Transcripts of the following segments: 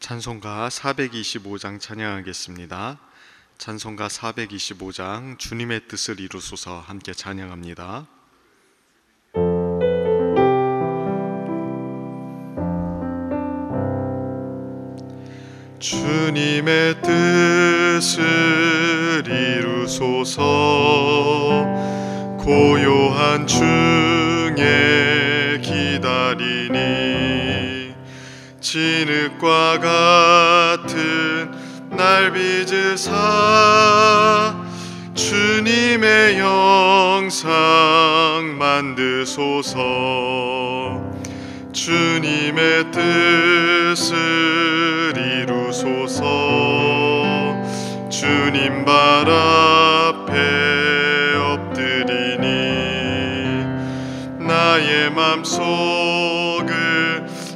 찬송가 425장 찬양하겠습니다. 찬송가 425장 주님의 뜻을 이루소서 함께 찬양합니다. 주님의 뜻을 이루소서 고요한 중에 기다리니 진흙과 같은 날 빚으사 주님의 형상 만드소서. 주님의 뜻을 이루소서. 주님 발 앞에 엎드리니 나의 맘속을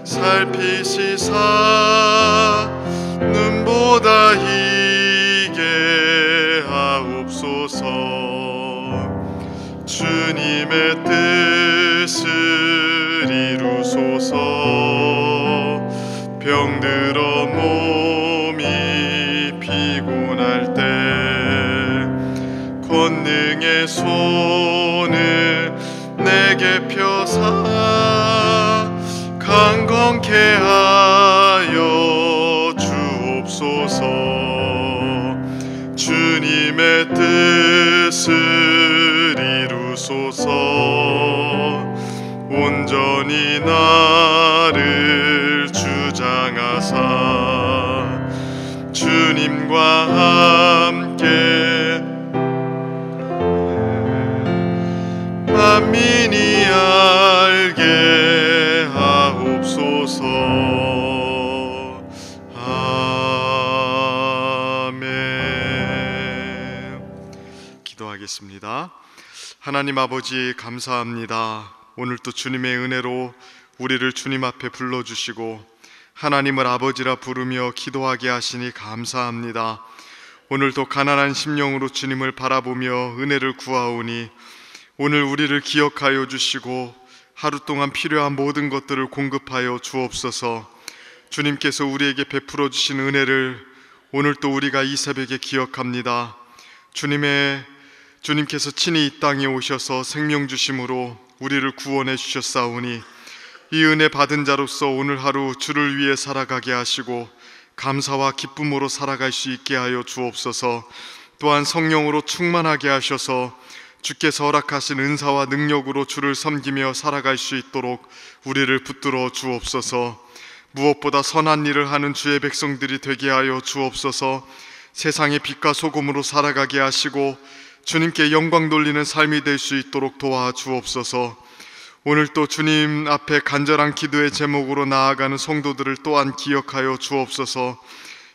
살피시사 눈보다 희게 하옵소서. 주님의 뜻을 이루소서. 병들어 몸이 피곤할 때 권능의 손을 내게 펴사 강건케 하여 주옵소서. 주님의 뜻을 이루소서. 온전히 나를 주장하사 주님과 함께 만민이 알게 하옵소서. 아멘. 기도하겠습니다. 하나님 아버지 감사합니다. 오늘도 주님의 은혜로 우리를 주님 앞에 불러주시고 하나님을 아버지라 부르며 기도하게 하시니 감사합니다. 오늘도 가난한 심령으로 주님을 바라보며 은혜를 구하오니 오늘 우리를 기억하여 주시고 하루 동안 필요한 모든 것들을 공급하여 주옵소서. 주님께서 우리에게 베풀어 주신 은혜를 오늘 또 우리가 이 새벽에 기억합니다. 주님께서 친히 이 땅에 오셔서 생명 주심으로 우리를 구원해 주셨사오니 이 은혜 받은 자로서 오늘 하루 주를 위해 살아가게 하시고 감사와 기쁨으로 살아갈 수 있게 하여 주옵소서. 또한 성령으로 충만하게 하셔서 주께서 허락하신 은사와 능력으로 주를 섬기며 살아갈 수 있도록 우리를 붙들어 주옵소서. 무엇보다 선한 일을 하는 주의 백성들이 되게 하여 주옵소서. 세상의 빛과 소금으로 살아가게 하시고 주님께 영광 돌리는 삶이 될 수 있도록 도와주옵소서. 오늘 또 주님 앞에 간절한 기도의 제목으로 나아가는 성도들을 또한 기억하여 주옵소서.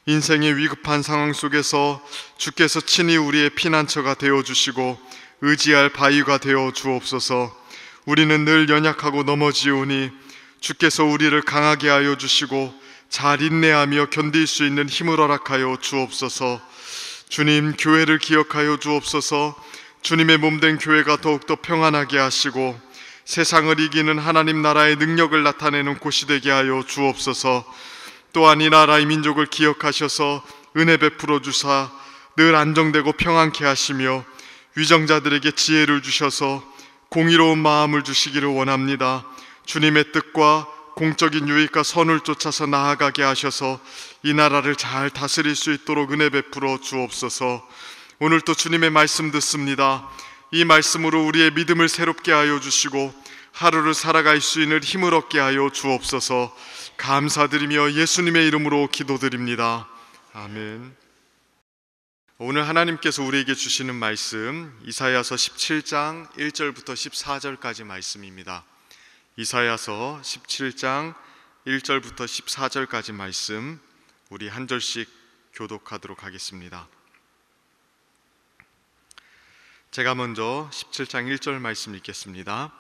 인생의 위급한 상황 속에서 주께서 친히 우리의 피난처가 되어주시고 의지할 바위가 되어 주옵소서. 우리는 늘 연약하고 넘어지오니 주께서 우리를 강하게 하여 주시고 잘 인내하며 견딜 수 있는 힘을 허락하여 주옵소서. 주님, 교회를 기억하여 주옵소서. 주님의 몸된 교회가 더욱더 평안하게 하시고 세상을 이기는 하나님 나라의 능력을 나타내는 곳이 되게 하여 주옵소서. 또한 이 나라의 민족을 기억하셔서 은혜 베풀어 주사 늘 안정되고 평안케 하시며 위정자들에게 지혜를 주셔서 공의로운 마음을 주시기를 원합니다. 주님의 뜻과 공적인 유익과 선을 쫓아서 나아가게 하셔서 이 나라를 잘 다스릴 수 있도록 은혜 베풀어 주옵소서. 오늘 또 주님의 말씀 듣습니다. 이 말씀으로 우리의 믿음을 새롭게 하여 주시고 하루를 살아갈 수 있는 힘을 얻게 하여 주옵소서. 감사드리며 예수님의 이름으로 기도드립니다. 아멘. 오늘 하나님께서 우리에게 주시는 말씀 이사야서 17장 1절부터 14절까지 말씀입니다. 이사야서 17장 1절부터 14절까지 말씀 우리 한 절씩 교독하도록 하겠습니다. 제가 먼저 17장 1절 말씀 읽겠습니다.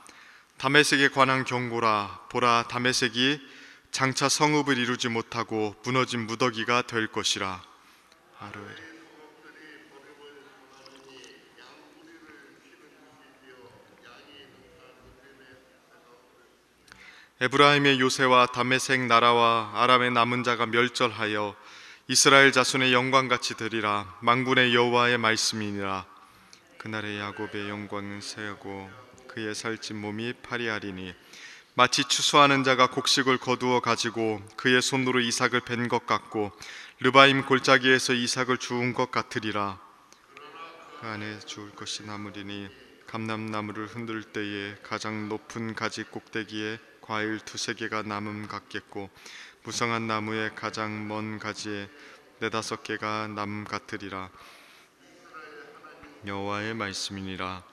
다메섹에 관한 경고라. 보라, 다메섹이 장차 성읍을 이루지 못하고 무너진 무더기가 될 것이라. 에브라임의 요새와 다메섹 나라와 아람의 남은 자가 멸절하여 이스라엘 자손의 영광같이 되리라. 만군의 여호와의 말씀이니라. 그날의 야곱의 영광은 새하고 그의 살찐 몸이 파리하리니 마치 추수하는 자가 곡식을 거두어 가지고 그의 손으로 이삭을 벤 것 같고 르바임 골짜기에서 이삭을 주운 것 같으리라. 그 안에 주울 것이 나무리니 감람나무를 흔들 때에 가장 높은 가지 꼭대기에 과일 2-3개가 남음 같겠고 무성한 나무의 가장 먼 가지에 4-5개가 남 같으리라. 여호와의 말씀이니라.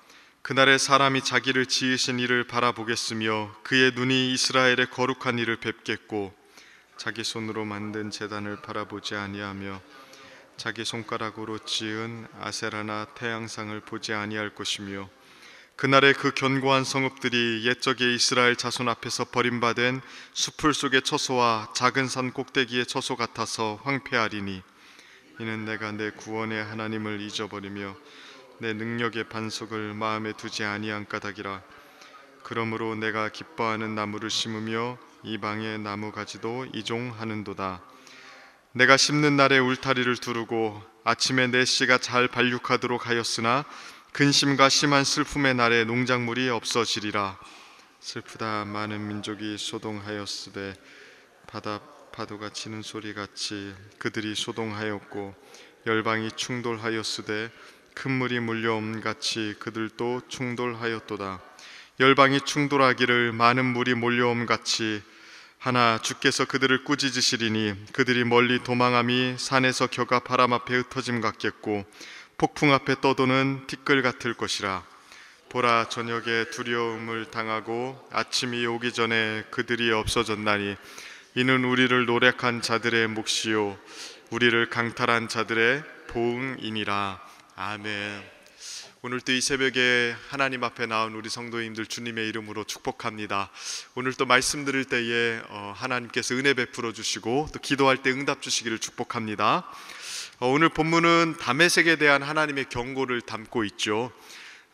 그날에 사람이 자기를 지으신 이를 바라보겠으며 그의 눈이 이스라엘의 거룩한 이를 뵙겠고 자기 손으로 만든 제단을 바라보지 아니하며 자기 손가락으로 지은 아세라나 태양상을 보지 아니할 것이며 그날에 그 견고한 성읍들이 옛적의 이스라엘 자손 앞에서 버림받은 수풀 속의 처소와 작은 산 꼭대기의 처소 같아서 황폐하리니 이는 내가 내 구원의 하나님을 잊어버리며 내 능력의 반석을 마음에 두지 아니한 까닭이라. 그러므로 내가 기뻐하는 나무를 심으며 이방의 나무 가지도 이종하는도다. 내가 심는 날에 울타리를 두르고 아침에 내 씨가 잘 발육하도록 하였으나 근심과 심한 슬픔의 날에 농작물이 없어지리라. 슬프다. 많은 민족이 소동하였으되 바다 파도가 치는 소리같이 그들이 소동하였고 열방이 충돌하였으되 큰 물이 몰려옴 같이 그들도 충돌하였도다. 열방이 충돌하기를 많은 물이 몰려옴 같이 하나 주께서 그들을 꾸짖으시리니 그들이 멀리 도망함이 산에서 겨가 바람 앞에 흩어짐 같겠고 폭풍 앞에 떠도는 티끌 같을 것이라. 보라, 저녁에 두려움을 당하고 아침이 오기 전에 그들이 없어졌나니 이는 우리를 노력한 자들의 몫이요 우리를 강탈한 자들의 보응이니라. 아멘. 오늘 또 이 새벽에 하나님 앞에 나온 우리 성도님들 주님의 이름으로 축복합니다. 오늘 또 말씀 들을 때에 하나님께서 은혜 베풀어 주시고 또 기도할 때 응답 주시기를 축복합니다. 오늘 본문은 다메섹에 대한 하나님의 경고를 담고 있죠.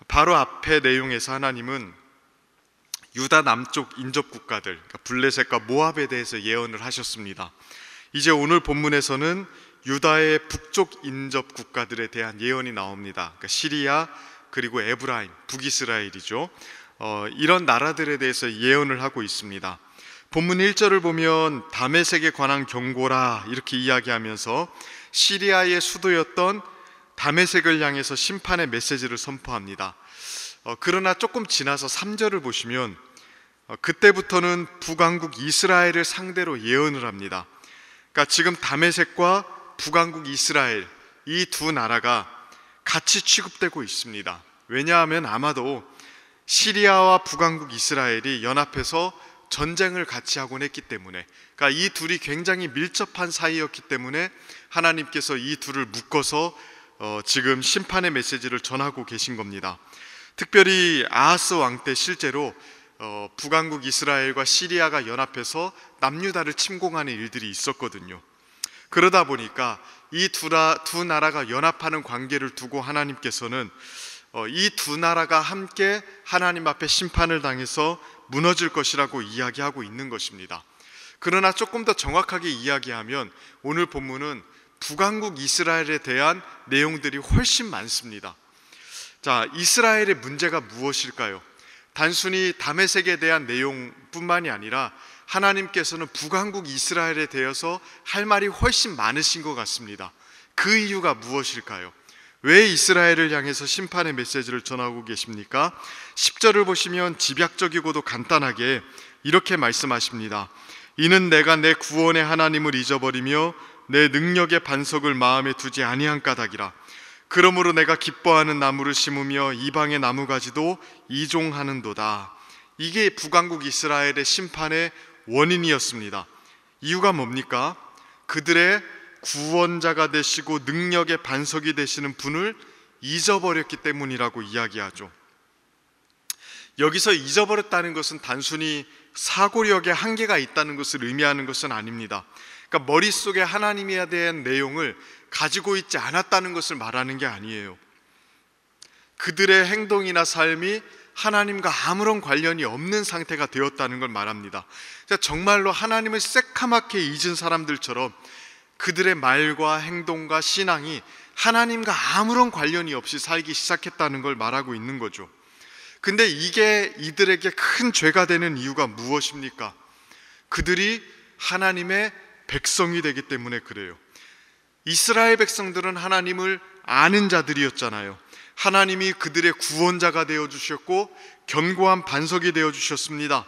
바로 앞의 내용에서 하나님은 유다 남쪽 인접 국가들, 그러니까 블레셋과 모압에 대해서 예언을 하셨습니다. 이제 오늘 본문에서는 유다의 북쪽 인접 국가들에 대한 예언이 나옵니다. 그러니까 시리아 그리고 에브라임, 북이스라엘이죠. 이런 나라들에 대해서 예언을 하고 있습니다. 본문 1절을 보면 다메섹에 관한 경고라 이렇게 이야기하면서 시리아의 수도였던 다메섹을 향해서 심판의 메시지를 선포합니다. 그러나 조금 지나서 3절을 보시면 그때부터는 북왕국 이스라엘을 상대로 예언을 합니다. 그러니까 지금 다메섹과 북왕국 이스라엘 이 두 나라가 같이 취급되고 있습니다. 왜냐하면 아마도 시리아와 북왕국 이스라엘이 연합해서 전쟁을 같이 하곤 했기 때문에, 그러니까 이 둘이 굉장히 밀접한 사이였기 때문에 하나님께서 이 둘을 묶어서 지금 심판의 메시지를 전하고 계신 겁니다. 특별히 아하스 왕 때 실제로 북왕국 이스라엘과 시리아가 연합해서 남유다를 침공하는 일들이 있었거든요. 그러다 보니까 이 두 나라가 연합하는 관계를 두고 하나님께서는 이 두 나라가 함께 하나님 앞에 심판을 당해서 무너질 것이라고 이야기하고 있는 것입니다. 그러나 조금 더 정확하게 이야기하면 오늘 본문은 북왕국 이스라엘에 대한 내용들이 훨씬 많습니다. 자, 이스라엘의 문제가 무엇일까요? 단순히 다메섹에 대한 내용뿐만이 아니라 하나님께서는 북왕국 이스라엘에 대해서 할 말이 훨씬 많으신 것 같습니다. 그 이유가 무엇일까요? 왜 이스라엘을 향해서 심판의 메시지를 전하고 계십니까? 10절을 보시면 집약적이고도 간단하게 이렇게 말씀하십니다. 이는 내가 내 구원의 하나님을 잊어버리며 내 능력의 반석을 마음에 두지 아니한 까닭이라. 그러므로 내가 기뻐하는 나무를 심으며 이방의 나무가지도 이종하는도다. 이게 북왕국 이스라엘의 심판의 원인이었습니다. 이유가 뭡니까? 그들의 구원자가 되시고 능력의 반석이 되시는 분을 잊어버렸기 때문이라고 이야기하죠. 여기서 잊어버렸다는 것은 단순히 사고력에 한계가 있다는 것을 의미하는 것은 아닙니다. 그러니까 머릿속에 하나님에 대한 내용을 가지고 있지 않았다는 것을 말하는 게 아니에요. 그들의 행동이나 삶이 하나님과 아무런 관련이 없는 상태가 되었다는 걸 말합니다. 정말로 하나님을 새카맣게 잊은 사람들처럼 그들의 말과 행동과 신앙이 하나님과 아무런 관련이 없이 살기 시작했다는 걸 말하고 있는 거죠. 근데 이게 이들에게 큰 죄가 되는 이유가 무엇입니까? 그들이 하나님의 백성이 되기 때문에 그래요. 이스라엘 백성들은 하나님을 아는 자들이었잖아요. 하나님이 그들의 구원자가 되어주셨고 견고한 반석이 되어주셨습니다.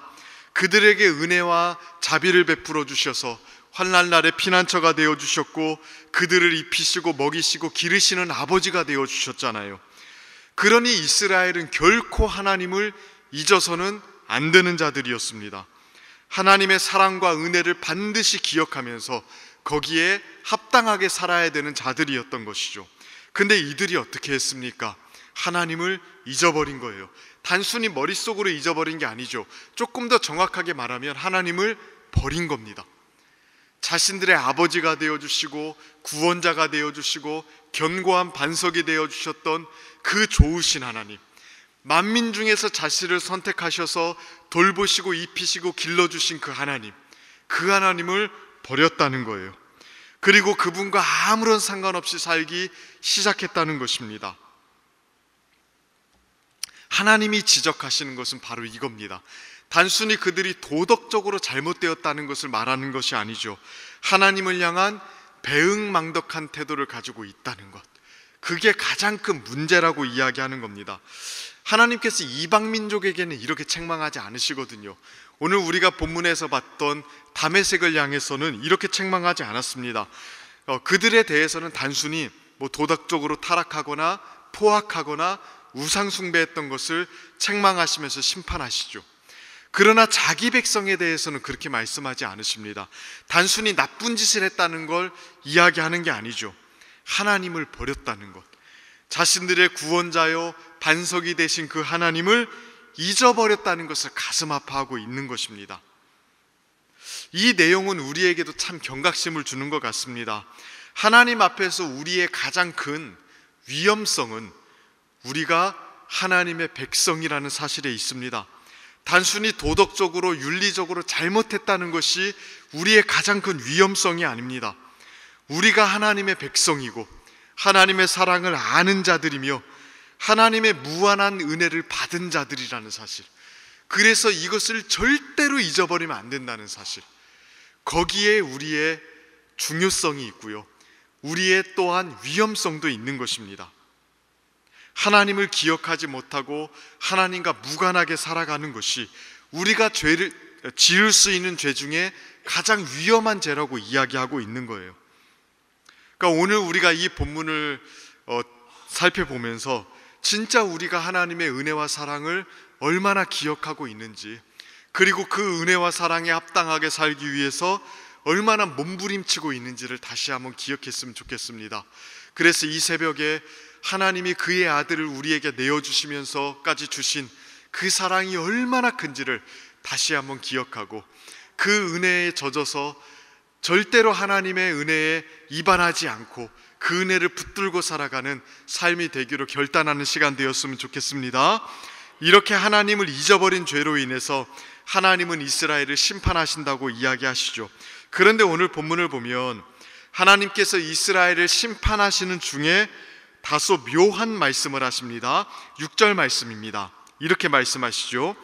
그들에게 은혜와 자비를 베풀어 주셔서 환난날의 피난처가 되어주셨고 그들을 입히시고 먹이시고 기르시는 아버지가 되어주셨잖아요. 그러니 이스라엘은 결코 하나님을 잊어서는 안 되는 자들이었습니다. 하나님의 사랑과 은혜를 반드시 기억하면서 거기에 합당하게 살아야 되는 자들이었던 것이죠. 근데 이들이 어떻게 했습니까? 하나님을 잊어버린 거예요. 단순히 머릿속으로 잊어버린 게 아니죠. 조금 더 정확하게 말하면 하나님을 버린 겁니다. 자신들의 아버지가 되어주시고 구원자가 되어주시고 견고한 반석이 되어주셨던 그 좋으신 하나님, 만민 중에서 자신을 선택하셔서 돌보시고 입히시고 길러주신 그 하나님을 버렸다는 거예요. 그리고 그분과 아무런 상관없이 살기 시작했다는 것입니다. 하나님이 지적하시는 것은 바로 이겁니다. 단순히 그들이 도덕적으로 잘못되었다는 것을 말하는 것이 아니죠. 하나님을 향한 배은망덕한 태도를 가지고 있다는 것, 그게 가장 큰 문제라고 이야기하는 겁니다. 하나님께서 이방민족에게는 이렇게 책망하지 않으시거든요. 오늘 우리가 본문에서 봤던 다메섹을 향해서는 이렇게 책망하지 않았습니다. 그들에 대해서는 단순히 도덕적으로 타락하거나 포악하거나 우상숭배했던 것을 책망하시면서 심판하시죠. 그러나 자기 백성에 대해서는 그렇게 말씀하지 않으십니다. 단순히 나쁜 짓을 했다는 걸 이야기하는 게 아니죠. 하나님을 버렸다는 것, 자신들의 구원자요 반석이 되신 그 하나님을 잊어버렸다는 것을 가슴 아파하고 있는 것입니다. 이 내용은 우리에게도 참 경각심을 주는 것 같습니다. 하나님 앞에서 우리의 가장 큰 위험성은 우리가 하나님의 백성이라는 사실에 있습니다. 단순히 도덕적으로 윤리적으로 잘못했다는 것이 우리의 가장 큰 위험성이 아닙니다. 우리가 하나님의 백성이고 하나님의 사랑을 아는 자들이며 하나님의 무한한 은혜를 받은 자들이라는 사실, 그래서 이것을 절대로 잊어버리면 안 된다는 사실, 거기에 우리의 중요성이 있고요, 우리의 또한 위험성도 있는 것입니다. 하나님을 기억하지 못하고 하나님과 무관하게 살아가는 것이 우리가 죄를 지을 수 있는 죄 중에 가장 위험한 죄라고 이야기하고 있는 거예요. 그러니까 오늘 우리가 이 본문을 살펴보면서 진짜 우리가 하나님의 은혜와 사랑을 얼마나 기억하고 있는지, 그리고 그 은혜와 사랑에 합당하게 살기 위해서 얼마나 몸부림치고 있는지를 다시 한번 기억했으면 좋겠습니다. 그래서 이 새벽에 하나님이 그의 아들을 우리에게 내어주시면서까지 주신 그 사랑이 얼마나 큰지를 다시 한번 기억하고 그 은혜에 젖어서 절대로 하나님의 은혜에 이반하지 않고 그 은혜를 붙들고 살아가는 삶이 되기로 결단하는 시간 되었으면 좋겠습니다. 이렇게 하나님을 잊어버린 죄로 인해서 하나님은 이스라엘을 심판하신다고 이야기하시죠. 그런데 오늘 본문을 보면 하나님께서 이스라엘을 심판하시는 중에 다소 묘한 말씀을 하십니다. 6절 말씀입니다. 이렇게 말씀하시죠.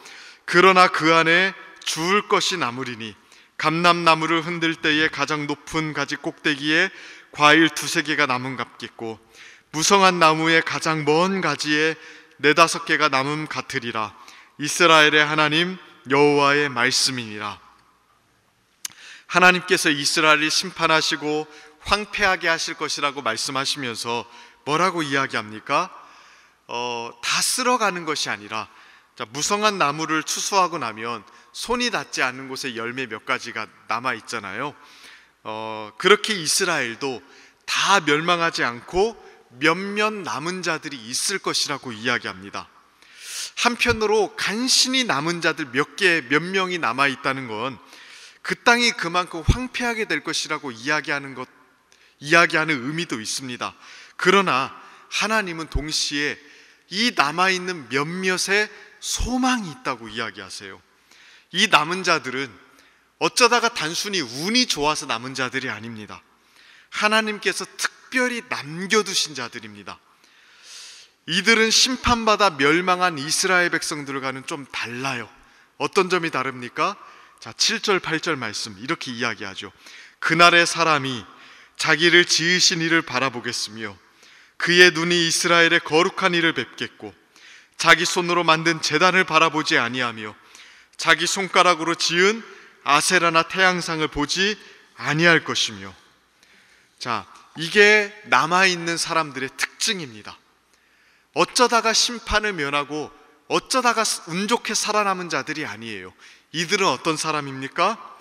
그러나 그 안에 주울 것이 남으리니 감람나무를 흔들 때에 가장 높은 가지 꼭대기에 과일 2-3개가 남음 같겠고 무성한 나무의 가장 먼 가지에 4-5개가 남음 같으리라. 이스라엘의 하나님 여호와의 말씀이니라. 하나님께서 이스라엘을 심판하시고 황폐하게 하실 것이라고 말씀하시면서 뭐라고 이야기합니까? 다 쓸어가는 것이 아니라, 무성한 나무를 추수하고 나면 손이 닿지 않는 곳에 열매 몇 가지가 남아 있잖아요. 그렇게 이스라엘도 다 멸망하지 않고 몇몇 남은 자들이 있을 것이라고 이야기합니다. 한편으로 간신히 남은 자들 몇 명이 남아 있다는 건 그 땅이 그만큼 황폐하게 될 것이라고 이야기하는 의미도 있습니다. 그러나 하나님은 동시에 이 남아있는 몇몇의 소망이 있다고 이야기하세요. 이 남은 자들은 어쩌다가 단순히 운이 좋아서 남은 자들이 아닙니다. 하나님께서 특별히 남겨두신 자들입니다. 이들은 심판받아 멸망한 이스라엘 백성들과는 좀 달라요. 어떤 점이 다릅니까? 자, 7절 8절 말씀 이렇게 이야기하죠. 그날의 사람이 자기를 지으신 이를 바라보겠으며 그의 눈이 이스라엘의 거룩한 이를 뵙겠고 자기 손으로 만든 제단을 바라보지 아니하며 자기 손가락으로 지은 아세라나 태양상을 보지 아니할 것이며. 자, 이게 남아있는 사람들의 특징입니다. 어쩌다가 심판을 면하고 어쩌다가 운 좋게 살아남은 자들이 아니에요. 이들은 어떤 사람입니까?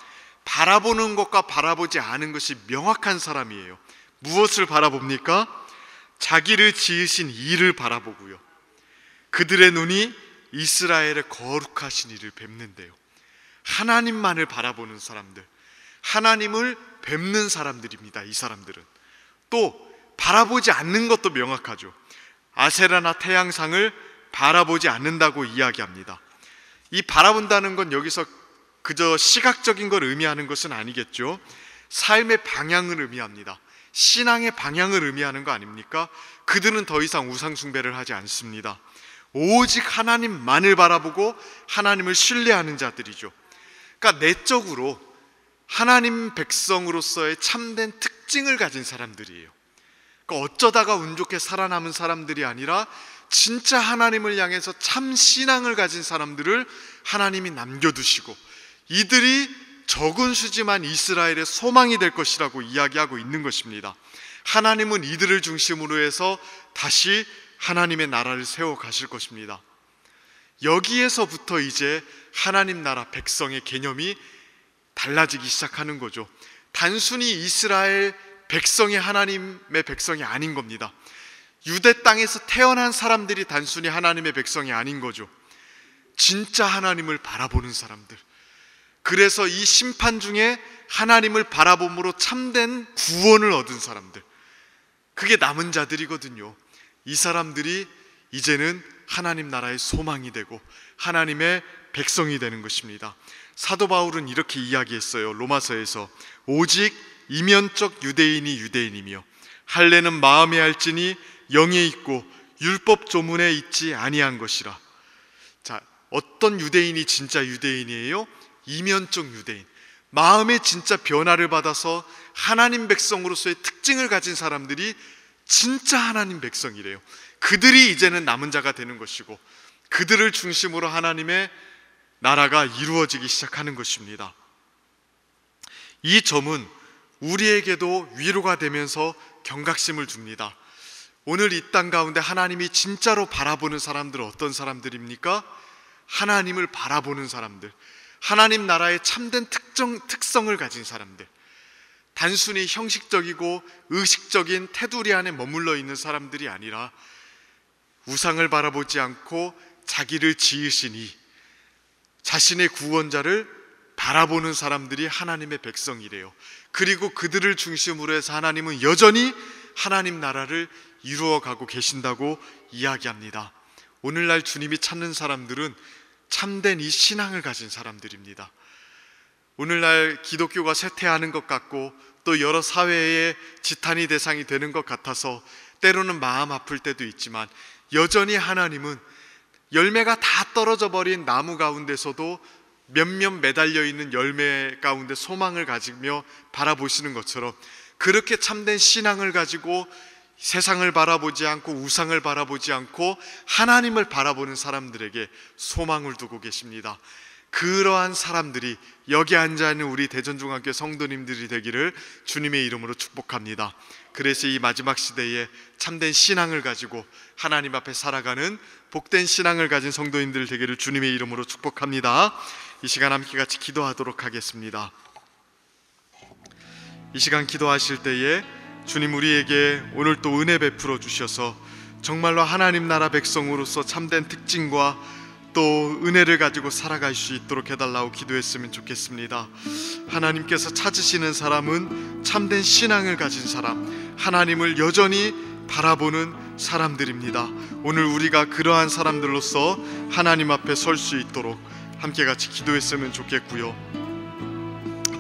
바라보는 것과 바라보지 않은 것이 명확한 사람이에요. 무엇을 바라봅니까? 자기를 지으신 이를 바라보고요. 그들의 눈이 이스라엘의 거룩하신 이를 뵙는데요. 하나님만을 바라보는 사람들, 하나님을 뵙는 사람들입니다. 이 사람들은 또 바라보지 않는 것도 명확하죠. 아세라나 태양상을 바라보지 않는다고 이야기합니다. 이 바라본다는 건 여기서 그저 시각적인 걸 의미하는 것은 아니겠죠. 삶의 방향을 의미합니다. 신앙의 방향을 의미하는 거 아닙니까? 그들은 더 이상 우상 숭배를 하지 않습니다. 오직 하나님만을 바라보고 하나님을 신뢰하는 자들이죠. 그러니까 내적으로 하나님 백성으로서의 참된 특징을 가진 사람들이에요. 그러니까 어쩌다가 운 좋게 살아남은 사람들이 아니라 진짜 하나님을 향해서 참 신앙을 가진 사람들을 하나님이 남겨두시고 이들이 적은 수지만 이스라엘의 소망이 될 것이라고 이야기하고 있는 것입니다. 하나님은 이들을 중심으로 해서 다시 하나님의 나라를 세워 가실 것입니다. 여기에서부터 이제 하나님 나라 백성의 개념이 달라지기 시작하는 거죠. 단순히 이스라엘 백성이 하나님의 백성이 아닌 겁니다. 유대 땅에서 태어난 사람들이 단순히 하나님의 백성이 아닌 거죠. 진짜 하나님을 바라보는 사람들. 그래서 이 심판 중에 하나님을 바라봄으로 참된 구원을 얻은 사람들, 그게 남은 자들이거든요. 이 사람들이 이제는 하나님 나라의 소망이 되고 하나님의 백성이 되는 것입니다. 사도 바울은 이렇게 이야기했어요. 로마서에서 오직 이면적 유대인이 유대인이며 할례는 마음에 할지니 영에 있고 율법 조문에 있지 아니한 것이라. 자, 어떤 유대인이 진짜 유대인이에요? 이면적 유대인, 마음의 진짜 변화를 받아서 하나님 백성으로서의 특징을 가진 사람들이 진짜 하나님 백성이래요. 그들이 이제는 남은 자가 되는 것이고 그들을 중심으로 하나님의 나라가 이루어지기 시작하는 것입니다. 이 점은 우리에게도 위로가 되면서 경각심을 줍니다. 오늘 이 땅 가운데 하나님이 진짜로 바라보는 사람들은 어떤 사람들입니까? 하나님을 바라보는 사람들, 하나님 나라의 참된 특성을 가진 사람들, 단순히 형식적이고 의식적인 테두리 안에 머물러 있는 사람들이 아니라 우상을 바라보지 않고 자기를 지으시니 자신의 구원자를 바라보는 사람들이 하나님의 백성이래요. 그리고 그들을 중심으로 해서 하나님은 여전히 하나님 나라를 이루어가고 계신다고 이야기합니다. 오늘날 주님이 찾는 사람들은 참된 이 신앙을 가진 사람들입니다. 오늘날 기독교가 쇠퇴하는 것 같고 또 여러 사회의 지탄이 대상이 되는 것 같아서 때로는 마음 아플 때도 있지만 여전히 하나님은 열매가 다 떨어져 버린 나무 가운데서도 몇몇 매달려 있는 열매 가운데 소망을 가지며 바라보시는 것처럼 그렇게 참된 신앙을 가지고 세상을 바라보지 않고 우상을 바라보지 않고 하나님을 바라보는 사람들에게 소망을 두고 계십니다. 그러한 사람들이 여기 앉아있는 우리 대전중학교 성도님들이 되기를 주님의 이름으로 축복합니다. 그래서 이 마지막 시대에 참된 신앙을 가지고 하나님 앞에 살아가는 복된 신앙을 가진 성도님들 되기를 주님의 이름으로 축복합니다. 이 시간 함께 같이 기도하도록 하겠습니다. 이 시간 기도하실 때에 주님 우리에게 오늘 또 은혜 베풀어 주셔서 정말로 하나님 나라 백성으로서 참된 특징과 또 은혜를 가지고 살아갈 수 있도록 해달라고 기도했으면 좋겠습니다. 하나님께서 찾으시는 사람은 참된 신앙을 가진 사람, 하나님을 여전히 바라보는 사람들입니다. 오늘 우리가 그러한 사람들로서 하나님 앞에 설 수 있도록 함께 같이 기도했으면 좋겠고요.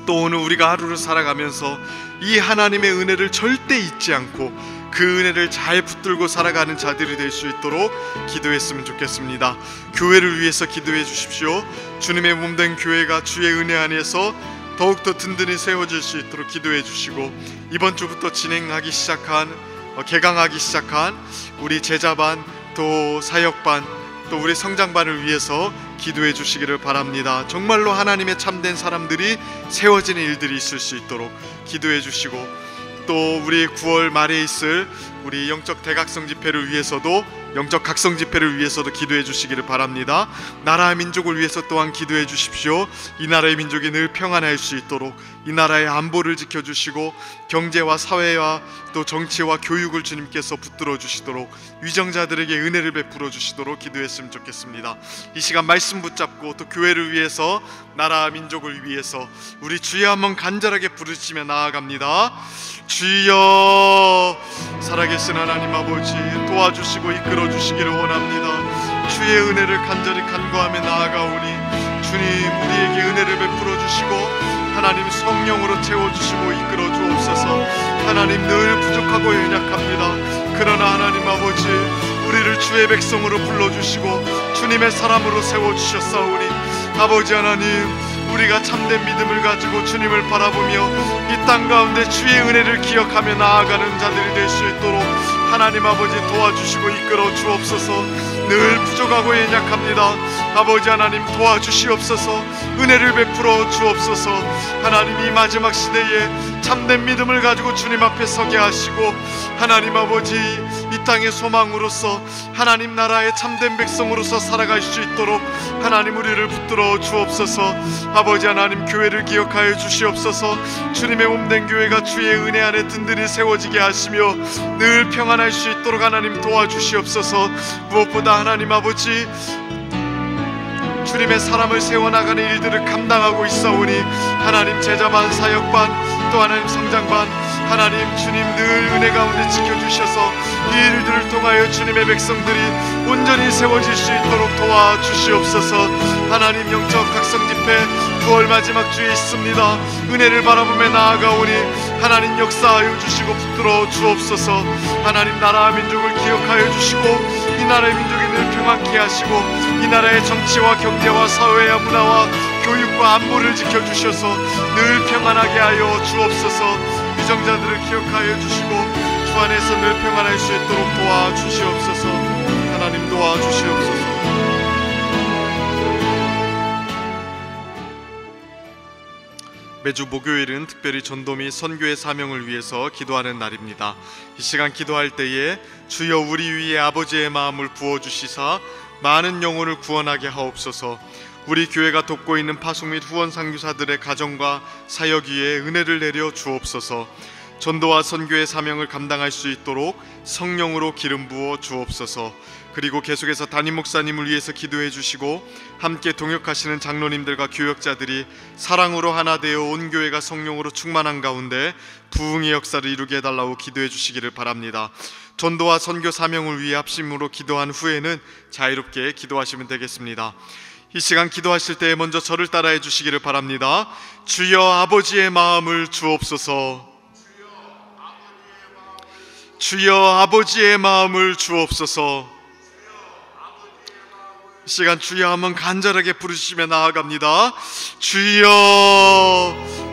또 오늘 우리가 하루를 살아가면서 이 하나님의 은혜를 절대 잊지 않고 그 은혜를 잘 붙들고 살아가는 자들이 될 수 있도록 기도했으면 좋겠습니다. 교회를 위해서 기도해 주십시오. 주님의 몸된 교회가 주의 은혜 안에서 더욱더 든든히 세워질 수 있도록 기도해 주시고, 이번 주부터 개강하기 시작한 우리 제자반, 또 사역반, 또 우리 성장반을 위해서 기도해 주시기를 바랍니다. 정말로 하나님의 참된 사람들이 세워지는 일들이 있을 수 있도록 기도해 주시고, 또 우리 9월 말에 있을 우리 영적 대각성 집회를 위해서도, 영적 각성 집회를 위해서도 기도해 주시기를 바랍니다. 나라와 민족을 위해서 또한 기도해 주십시오. 이 나라의 민족이 늘 평안할 수 있도록 이 나라의 안보를 지켜주시고, 경제와 사회와 또 정치와 교육을 주님께서 붙들어 주시도록, 위정자들에게 은혜를 베풀어 주시도록 기도했으면 좋겠습니다. 이 시간 말씀 붙잡고 또 교회를 위해서, 나라와 민족을 위해서 우리 주여 한번 간절하게 부르시며 나아갑니다. 주여, 살아계신 하나님 아버지, 도와주시고 이끌어 주시기를 원합니다. 주의 은혜를 간절히 간구하며 나아가오니 주님, 우리에게 은혜를 베풀어 주시고 하나님 성령으로 채워주시고 이끌어 주옵소서. 하나님, 늘 부족하고 연약합니다. 그러나 하나님 아버지, 우리를 주의 백성으로 불러주시고 주님의 사람으로 세워주셨사오니 아버지 하나님, 우리가 참된 믿음을 가지고 주님을 바라보며 이 땅 가운데 주의 은혜를 기억하며 나아가는 자들이 될 수 있도록 하나님 아버지 도와주시고 이끌어 주옵소서. 늘 부족하고 연약합니다. 아버지 하나님, 도와주시옵소서. 은혜를 베풀어 주옵소서. 하나님, 이 마지막 시대에 참된 믿음을 가지고 주님 앞에 서게 하시고, 하나님 아버지, 이 땅의 소망으로서 하나님 나라의 참된 백성으로서 살아갈 수 있도록 하나님 우리를 붙들어 주옵소서. 아버지 하나님, 교회를 기억하여 주시옵소서. 주님의 몸된 교회가 주의 은혜 안에 든든히 세워지게 하시며 늘 평안할 수 있도록 하나님 도와주시옵소서. 무엇보다 하나님 아버지, 주님의 사람을 세워나가는 일들을 감당하고 있사오니 하나님 제자반, 사역반, 또 하나님 성장반, 하나님 주님 늘 은혜 가운데 지켜주셔서 이 일들을 통하여 주님의 백성들이 온전히 세워질 수 있도록 도와주시옵소서. 하나님, 영적 각성 집회 9월 마지막 주에 있습니다. 은혜를 바라보며 나아가오니 하나님 역사하여 주시고 붙들어 주옵소서. 하나님, 나라와 민족을 기억하여 주시고 이 나라의 민족이 늘 평안케 하시고 이 나라의 정치와 경제와 사회와 문화와 교육과 안보를 지켜주셔서 늘 평안하게 하여 주옵소서. 위정자들을 기억하여 주시고 주 안에서 늘 평안할 수 있도록 도와주시옵소서. 하나님, 도와주시옵소서. 매주 목요일은 특별히 전도 및 선교의 사명을 위해서 기도하는 날입니다. 이 시간 기도할 때에 주여 우리 위에 아버지의 마음을 부어주시사 많은 영혼을 구원하게 하옵소서. 우리 교회가 돕고 있는 파송 및 후원 선교사들의 가정과 사역 위에 은혜를 내려 주옵소서. 전도와 선교의 사명을 감당할 수 있도록 성령으로 기름 부어 주옵소서. 그리고 계속해서 담임 목사님을 위해서 기도해 주시고 함께 동역하시는 장로님들과 교역자들이 사랑으로 하나 되어 온 교회가 성령으로 충만한 가운데 부흥의 역사를 이루게 해달라고 기도해 주시기를 바랍니다. 전도와 선교 사명을 위해 합심으로 기도한 후에는 자유롭게 기도하시면 되겠습니다. 이 시간 기도하실 때 먼저 저를 따라해 주시기를 바랍니다. 주여 아버지의 마음을 주옵소서. 주여 아버지의 마음을 주옵소서. 이 시간 주여 한번 간절하게 부르시며 나아갑니다. 주여,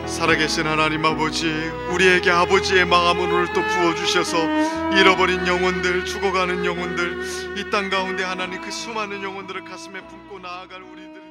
살아계신 하나님 아버지, 우리에게 아버지의 마음을 오늘 또 부어주셔서 잃어버린 영혼들, 죽어가는 영혼들, 이 땅 가운데 하나님 그 수많은 영혼들을 가슴에 품고 나아갈 우리들